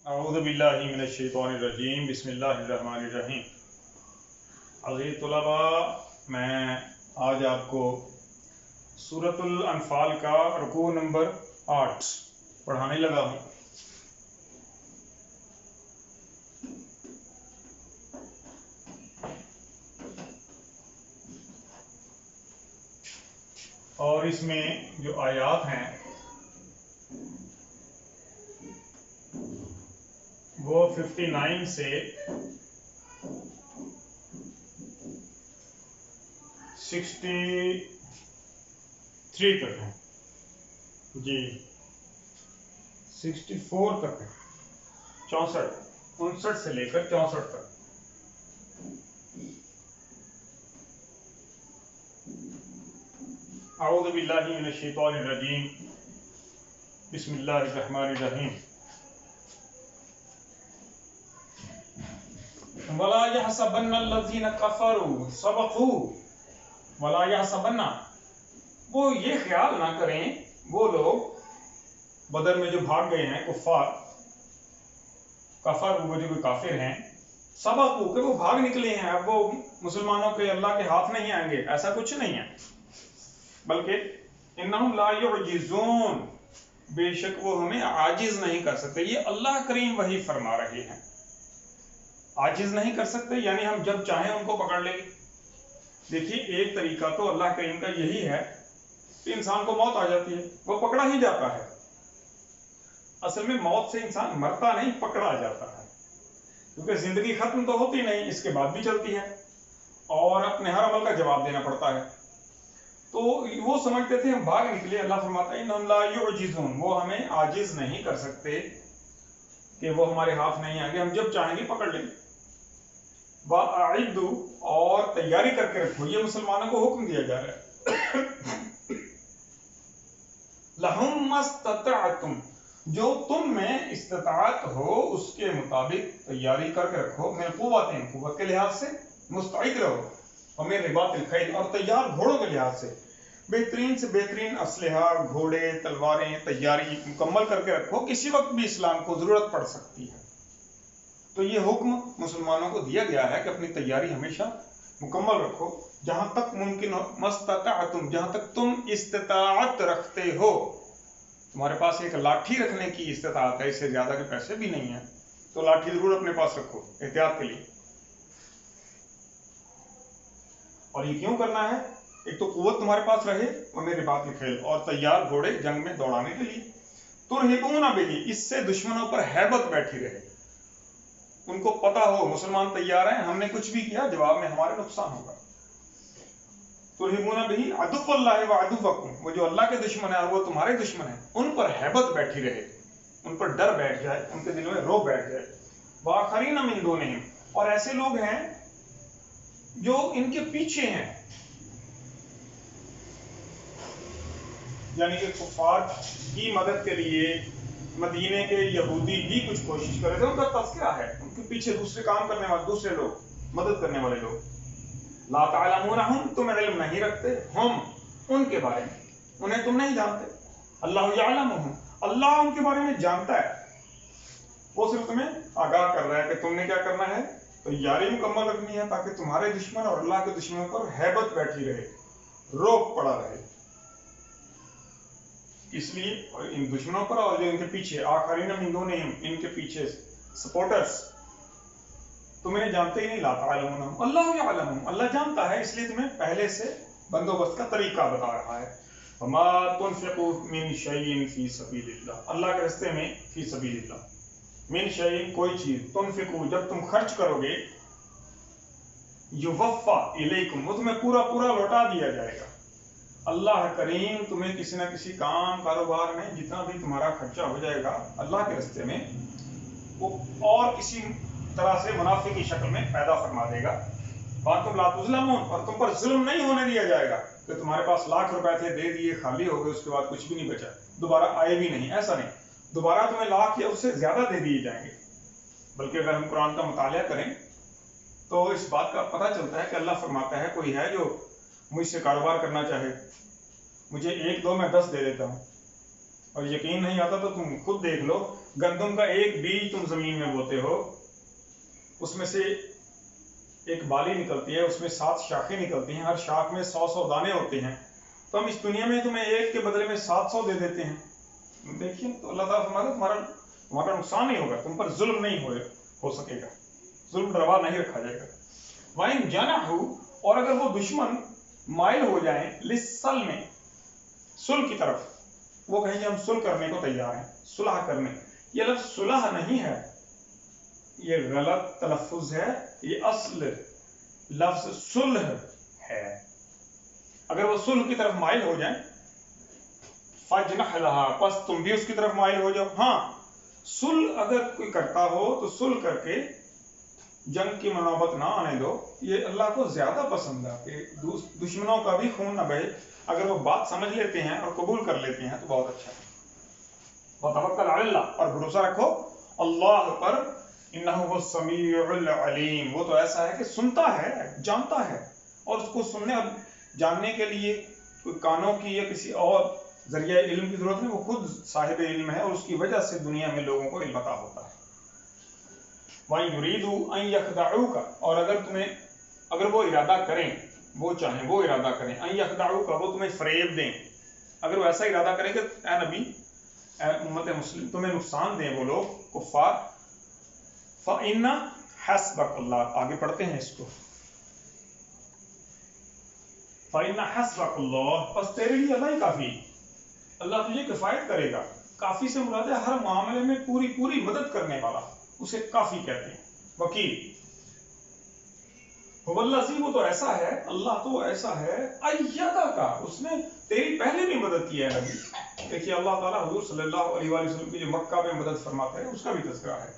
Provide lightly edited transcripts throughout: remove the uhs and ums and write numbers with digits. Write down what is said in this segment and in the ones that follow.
اعوذ باللہ من الشیطان الرجیم بسم اللہ الرحمن الرحیم۔ عزیز طلباء، میں آج آپ کو سورۃ الانفال کا رکوع نمبر 8 پڑھانے لگا ہوں۔ اور اس میں جو آیات ہیں وہ 59 سے 63 تک ہیں، جی 64 تک ہیں، 59 سے لے کر 64 تک۔ اعوذ باللہ من الشیطان الرجیم بسم اللہ الرحمن الرحیم۔ وَلَا يَحْسَبَنَّ الَّذِينَ كَفَرُوا سَبَقُوا وَلَا يَحْسَبَنَّ، وہ یہ خیال نہ کریں وہ لوگ بدر میں جو بھاگ گئے ہیں کفار وہ جو کوئی کافر ہیں، سبقوا کہ وہ بھاگ نکلے ہیں، اب وہ مسلمانوں کے اللہ کے ہاتھ نہیں آئیں گے، ایسا کچھ نہیں ہے، بلکہ انہم لا یعجزون، بے شک وہ ہمیں عاجز نہیں کر سکتے۔ یہ اللہ کریم وہی فرما رہے ہیں، عاجز نہیں کر سکتے یعنی ہم جب چاہیں ان کو پکڑ لیں گے۔ دیکھیے ایک طریقہ تو اللہ کریم کا یہی ہے کہ انسان کو موت آ جاتی ہے، وہ پکڑا ہی جاتا ہے۔ اصل میں موت سے انسان مرتا نہیں، پکڑا جاتا ہے، کیونکہ زندگی ختم تو ہوتی نہیں، اس کے بعد بھی چلتی ہے اور اپنے ہر عمل کا جواب دینا پڑتا ہے۔ تو وہ سمجھتے تھے ہم بھاگ نکلے، اللہ فرماتا ہے انہم لا یعجزون، وہ ہمیں عاجز نہیں کر سکتے کہ وہ ہمارے ہاتھ نہیں آئیں گے، ہم جب چاہیں گے پکڑ لیں گے۔ وَأَعِدُّوا، اور تیاری کر کے رکھو، یہ مسلمانوں کو حکم دیا جا رہا ہے۔ لَهُمْ مَا اسْتَطَعْتُمْ، جو تم میں استطاعت ہو اس کے مطابق تیاری کر کے رکھو، من قوتٍ، قوت کے لحاظ سے مستعد رہو، ومن رباط الخیل، اور تیار گھوڑوں کے لحاظ سے بہترین سے بہترین اسلحہ، گھوڑے، تلواریں، تیاری مکمل کر کے رکھو، کسی وقت بھی اسلام کو ضرورت پڑ سکتی ہے۔ تو یہ حکم مسلمانوں کو دیا گیا ہے کہ اپنی تیاری ہمیشہ مکمل رکھو، جہاں تک ممکن ہو، مستطعتم، جہاں تک تم استطاعت رکھتے ہو۔ تمہارے پاس ایک لاٹھی رکھنے کی استطاعت ہے، اس سے زیادہ کے پیسے بھی نہیں ہیں، تو لاٹھی ضرور اپنے پاس رکھو احتیاط کے لیے۔ اور یہ کیوں کرنا ہے؟ ایک تو قوت تمہارے پاس رہے، اور میرے بات الخیل، اور تیار گھوڑے جنگ میں دوڑانے کے لیے۔ ترہبون بہ، اس سے دشمنوں پر ہیبت بیٹھی رہے، ان کو پتا ہو مسلمان تیار ہیں، ہم نے کچھ بھی کیا جواب میں ہمارے نقصان ہوگا۔ ترہبون بہ عدو اللہ و عدوکم، وہ جو اللہ کے دشمن ہیں اور وہ تمہارے دشمن ہیں، ان پر ہیبت بیٹھی رہے، ان پر ڈر بیٹھ جائے، ان کے دلوں میں رعب بیٹھ جائے۔ وآخرین من دونہم، اور ایسے لوگ ہیں جو ان کے پیچھے ہیں، یعنی کہ کفار کی مدد کے لیے مدینے کے یہودی بھی کچھ کوشش کر رہے تھے، ان کا تذکرہ ہے، ان کے پیچھے دوسرے کام کرنے والے، دوسرے لوگ، مدد کرنے والے لوگ۔ لا تعلمونہم، تم علم نہیں رکھتے، ہم ان کے بارے میں، انہیں تم نہیں جانتے۔ اللہ یعلمہم، اللہ ان کے بارے میں جانتا ہے، وہ صرف تمہیں آگاہ کر رہا ہے کہ تم نے کیا کرنا ہے، تیاری مکمل رکھنی ہے تاکہ تمہارے دشمن اور اللہ کے دشمنوں پر ہیبت بیٹھی رہے، رعب پڑا رہے، اس لیے ان دشمنوں پر اور جو ان کے پیچھے، آخرین من دونہم، ان کے پیچھے سپورٹرز، تم انہیں جانتے ہی نہیں۔ لا تعلمونہم اللہ یعلمہم، اللہ جانتا ہے، اس لیے تمہیں پہلے سے بندوبست کا طریقہ بتا رہا ہے۔ وما تنفقوا من شیء فی سبیل اللہ، اللہ کے راستے میں، فی سبیل اللہ، من شیء، کوئی چیز، تنفقوا، جب تم خرچ کرو گے، یوفا الیکم، وہ تمہیں پورا پورا لوٹا دیا جائے گا۔ اللہ کریم تمہیں کسی نہ کسی کام کاروبار میں جتنا بھی تمہارا خرچہ ہو جائے گا اللہ کے راستے میں، وہ اور کسی طرح سے منافع کی شکل میں پیدا فرما دے گا۔ وانتم لا تظلمون، اور تم پر ظلم نہیں ہونے دیا جائے گا کہ تمہارے پاس لاکھ روپے تھے، دے دیے، خالی ہو گئے، اس کے بعد کچھ بھی نہیں بچا، دوبارہ آئے بھی نہیں، ایسا نہیں، دوبارہ تمہیں لاکھ یا اس سے زیادہ دے دیے جائیں گے۔ بلکہ اگر ہم قرآن کا مطالعہ کریں تو اس بات کا پتہ چلتا ہے کہ اللہ فرماتا ہے کوئی ہے جو مجھ سے کاروبار کرنا چاہے، مجھے 1 2 میں 10 دے دیتا ہوں، اور یقین نہیں آتا تو تم خود دیکھ لو، گندم کا ایک بیج تم زمین میں بوتے ہو، اس میں سے ایک بالی نکلتی ہے، اس میں 7 شاخیں نکلتی ہیں، ہر شاخ میں 100 دانے ہوتے ہیں، تو ہم اس دنیا میں تمہیں ایک کے بدلے میں 700 دے دیتے ہیں۔ دیکھیے تو اللہ تعالیٰ فرماتا ہے تمہارا نقصان نہیں ہوگا، تم پر ظلم نہیں ہو سکے گا، ظلم روا نہیں رکھا جائے گا۔ وَإِن جَنَحُوا، اور اگر وہ دشمن مائل ہو جائیں لِلسَّلْمِ، صلح کی طرف، وہ کہیں کہ ہم صلح کرنے کو تیار ہیں، صلح کرنے، یہ لفظ صلح نہیں ہے، یہ غلط تلفظ ہے، یہ اصل لفظ صلح ہے۔ اگر وہ صلح کی طرف مائل ہو جائیں فَاجْنَحْ لَهَا، پس تم بھی اس کی طرف مائل ہو جاؤ۔ ہاں، صلح اگر کوئی کرتا ہو تو صلح کر کے جنگ کی منوبت نہ آنے دو، یہ اللہ کو زیادہ پسند ہے کہ دشمنوں کا بھی خون نہ بہے۔ اگر وہ بات سمجھ لیتے ہیں اور قبول کر لیتے ہیں تو بہت اچھا ہے۔ وَتَوَكَّلْ عَلَى اللَّهِ، اور بھروسہ رکھو اللہ پر، إِنَّهُ هُوَ السَّمِيعُ الْعَلِيمُ، وہ تو ایسا ہے کہ سنتا ہے، جانتا ہے، اور اس کو سننے اور جاننے کے لیے کوئی کانوں کی یا کسی اور ذریعہ علم کی ضرورت نہیں، وہ خود صاحب علم ہے اور اس کی وجہ سے دنیا میں لوگوں کو علم عطا ہوتا ہے۔ وَإِن يُرِيدُوا أَن يَخْدَعُوكَ، اور اگر وہ ارادہ کریں، وہ چاہیں، وہ ارادہ کریں، أَن يَخْدَعُوكَ، وہ تمہیں فریب دیں، اگر وہ ایسا ارادہ کریں کہ اے نبی، اے امت مسلم، تمہیں نقصان دیں وہ لوگ کفار، فَإِنَّ حَسْبَكَ اللَّهُ، آگے پڑھتے ہیں اس کو، فَإِنَّ حَسْبَكَ اللَّهُ، پس تیرے لیے اللہ ہی کافی، اللہ تجھے کفایت کرے گا۔ کافی سے مراد ہے ہر معاملے میں پوری مدد کرنے والا، اسے کافی کہتے ہیں، وکیل۔ هو الذی، وہ تو ایسا ہے، اللہ تو ایسا ہے، ایدک، اس نے تیری پہلے بھی مدد کی ہے نبی۔ دیکھیے اللہ تعالیٰ حضور صلی اللہ علیہ وآلہ وسلم کی جو مکہ میں مدد فرماتا ہے اس کا بھی تذکرہ ہے،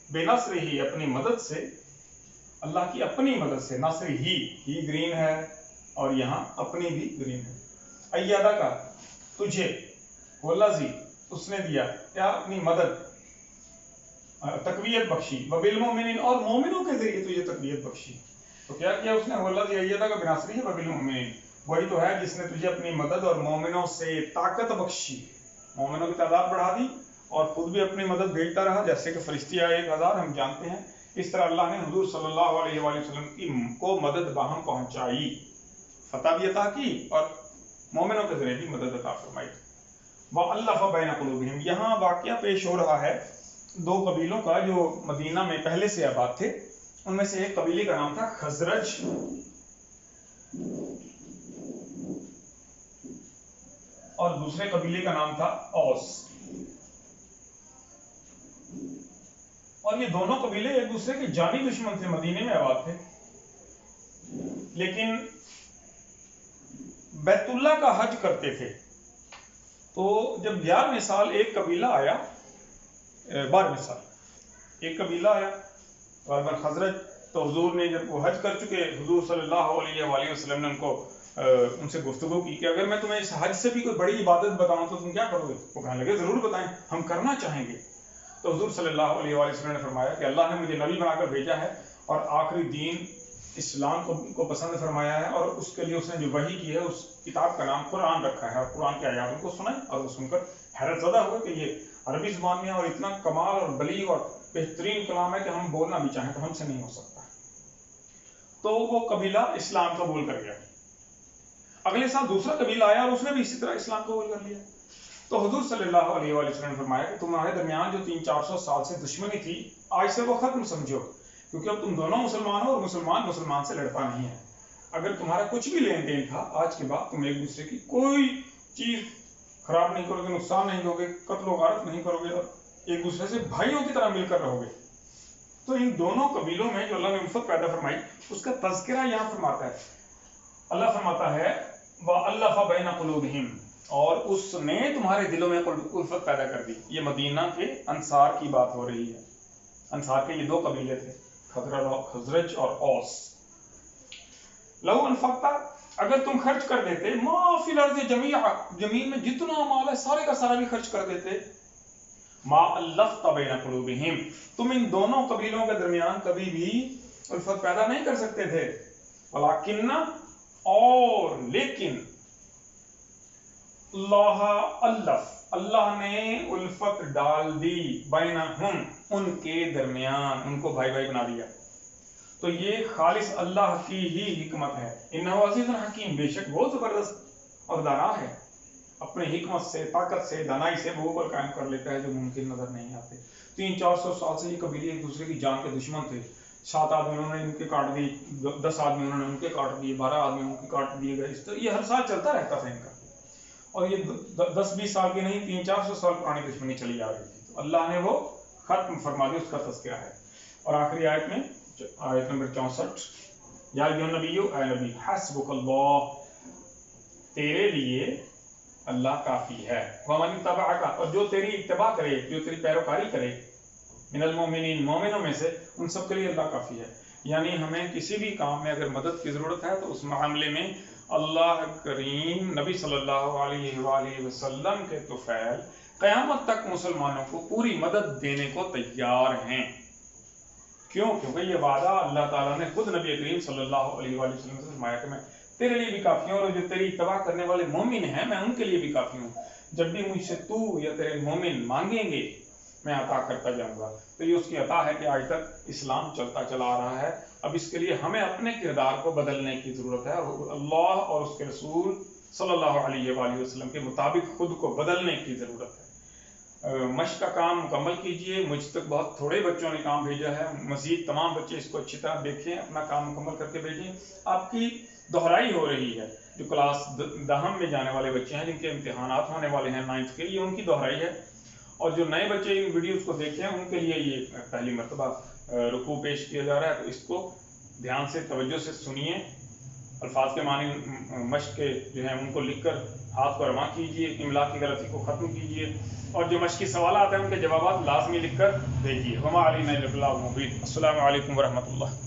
بے نصر ہی، اپنی مدد سے، اللہ کی اپنی مدد سے، نصر ہی گرین ہے اور یہاں اپنی بھی گرین ہے، ایدک، تجھے، هو الذی، اس نے دیا کیا، اپنی مدد، تقویت بخشی، وبالمؤمنین، اور مومنوں کے ذریعے تجھے تقویت بخشی۔ تو کیا کیا اس نے، والذی ایدک بنصرہ وبالمؤمنین، وہی تو ہے جس نے تجھے اپنی مدد اور مومنوں سے طاقت بخشی، مومنوں کی تعداد بڑھا دی اور خود بھی اپنی مدد بھیجتا رہا، جیسے کہ فرشتے آئے 1000 ہم جانتے ہیں، اس طرح اللہ نے حضور صلی اللہ علیہ وآلہ وسلم کو مدد باہم پہنچائی، فتح بھی عطا کی اور مومنوں کے ذریعے بھی مدد عطا فرمائی۔ وَأَلَّفَ بَيْنَ قُلُوبِهِمْ، یہاں واقعہ پیش ہو رہا ہے 2 قبیلوں کا جو مدینہ میں پہلے سے آباد تھے، ان میں سے ایک قبیلے کا نام تھا خزرج اور دوسرے قبیلے کا نام تھا اوس، اور یہ دونوں قبیلے ایک دوسرے کے جانی دشمن تھے، مدینے میں آباد تھے، لیکن بیت اللہ کا حج کرتے تھے۔ تو جب 11ویں سال ایک قبیلہ آیا، 12ویں سال ایک قبیلہ آیا غالباً خزرج، تو حضور نے جب وہ حج کر چکے، حضور صلی اللہ علیہ وآلہ وسلم نے ان سے گفتگو کی کہ اگر میں تمہیں اس حج سے بھی کوئی بڑی عبادت بتاؤں تو تم کیا کرو گے؟ وہ کہنے لگے ضرور بتائیں، ہم کرنا چاہیں گے۔ تو حضور صلی اللہ علیہ وآلہ وسلم نے فرمایا کہ اللہ نے مجھے نبی بنا کر بھیجا ہے اور آخری دین اسلام کو پسند فرمایا ہے، اور اس کے لیے اس نے جو وحی کی ہے اس کتاب کا نام قرآن رکھا ہے، اور قرآن کی آیات ان کو سنائیں، اور وہ سن کر حیرت زدہ ہوئے کہ یہ عربی زبان میں ہے اور اتنا کمال اور بلیغ اور بہترین کلام ہے کہ ہم بولنا بھی چاہیں تو ہم سے نہیں ہو سکتا۔ تو وہ قبیلہ اسلام قبول کر گیا۔ اگلے سال دوسرا قبیلہ آیا اور اس نے بھی اسی طرح اسلام قبول کر لیا۔ تو حضور صلی اللہ علیہ وآلہ وسلم نے فرمایا کہ تمہارے درمیان جو 300-400 سال سے دشمنی تھی، آج سے وہ ختم سمجھو، کیونکہ اب تم دونوں مسلمان ہو اور مسلمان سے لڑتا نہیں ہے۔ اگر تمہارا کچھ بھی لین دین تھا، آج کے بعد تم ایک دوسرے کی کوئی چیز خراب نہیں کرو گے، نقصان نہیں دو گے، قتل و غارت نہیں کرو گے، اور ایک دوسرے سے بھائیوں کی طرح مل کر رہو گے۔ تو ان دونوں قبیلوں میں جو اللہ نے الفت پیدا فرمائی اس کا تذکرہ یہاں فرماتا ہے۔ اللہ فرماتا ہے وَأَلَّفَ بَيْنَ قُلُوبِهِمْ، اور اس نے تمہارے دلوں میں الفت پیدا کر دی۔ یہ مدینہ کے انصار کی بات ہو رہی ہے۔ انصار کے یہ 2 قبیلے تھے، خزرج اور اوس۔ لَوْ أَنفَقْتَ، اگر تم خرچ کر دیتے، مَا فِي الْأَرْضِ جَمِيعًا، زمین میں جتنا مال ہے سارے کا سارا بھی خرچ کر دیتے، مَا أَلَّفْتَ بَيْنَ قُلُوبِهِمْ، تم ان دونوں قبیلوں کے درمیان کبھی بھی الفت پیدا نہیں کر سکتے تھے۔ وَلَكِنَّ، اور لیکن، اللہ الف، اللہ نے الفت ڈال دی بینہم ان کے درمیان، ان کو بھائی بھائی بنا دیا. تو یہ خالص اللہ کی ہی حکمت ہے. انہ عزیز حکیم، بے شک بہت زبردست اور دانا ہے، اپنے حکمت سے، طاقت سے، دانائی سے وہ پر قائم کر لیتا ہے جو ممکن نظر نہیں آتے. 300-400 سال سے یہ قبیلے ایک دوسرے کی جان کے دشمن تھے. 7 آدمی انہوں نے ان کے کاٹ دی، 10 آدمی انہوں نے ان کے کاٹ دیے، 12 آدمی ان کے کاٹ دیے گئے. اس طرح یہ ہر سال چلتا رہتا تھا ان کا، اور یہ 10-20 سال کی نہیں، 300-400 سال پرانی دشمنی چلی آ رہی تھی. تو اللہ نے وہ ختم فرما دی، اس کا تذکرہ ہے. اور آخری آیت میں آیت نمبر 64، یا ایھا النبی، اے نبی، حسبک اللہ، تیرے لیے اللہ کافی ہے. ومن اتبعک، اور جو تیری اتباع کرے، جو تیری پیروکاری کرے، من المؤمنین، مومنوں میں سے، ان سب کے لیے اللہ کافی ہے. یعنی ہمیں کسی بھی کام میں اگر مدد کی ضرورت ہے تو اس معاملے میں اللہ کریم نبی صلی اللہ علیہ وآلہ وسلم کے طفیل قیامت تک مسلمانوں کو پوری مدد دینے کو تیار ہیں. کیوں؟ کیونکہ یہ وعدہ اللہ تعالیٰ نے خود نبی کریم صلی اللہ علیہ وآلہ وسلم سے فرمایا کہ میں تیرے لیے بھی کافی ہوں، اور جو تیری اتباع کرنے والے مومن ہیں میں ان کے لیے بھی کافی ہوں. جب بھی مجھ سے تو یا تیرے مومن مانگیں گے میں عطا کرتا جاؤں گا. تو یہ اس کی عطا ہے کہ آج تک اسلام چلتا چلا آ رہا ہے. اب اس کے لیے ہمیں اپنے کردار کو بدلنے کی ضرورت ہے، اللہ اور اس کے رسول صلی اللہ علیہ وآلہ وسلم کے مطابق خود کو بدلنے کی ضرورت ہے. مشق کا کام مکمل کیجئے. مجھ تک بہت تھوڑے بچوں نے کام بھیجا ہے، مزید تمام بچے اس کو اچھی طرح دیکھیں، اپنا کام مکمل کر کے بھیجیں. آپ کی دہرائی ہو رہی ہے. جو کلاس 10 میں جانے والے بچے ہیں جن کے امتحانات ہونے والے ہیں 9th کے، یہ ان کی دہرائی ہے. اور جو نئے بچے ان ویڈیوز کو دیکھیں ان کے لیے یہ پہلی مرتبہ رکوع پیش کیا جا رہا ہے. تو اس کو دھیان سے، توجہ سے سنیے. الفاظ کے معنی مشق کے جو ہیں ان کو لکھ کر ہاتھ کو رواں کیجئے، املا کی غلطی کو ختم کیجئے، اور جو مشقی سوالات ہیں ان کے جوابات لازمی لکھ کر بھیجیے. وما علینا الا البلاغ المبین. السلام علیکم ورحمۃ اللہ.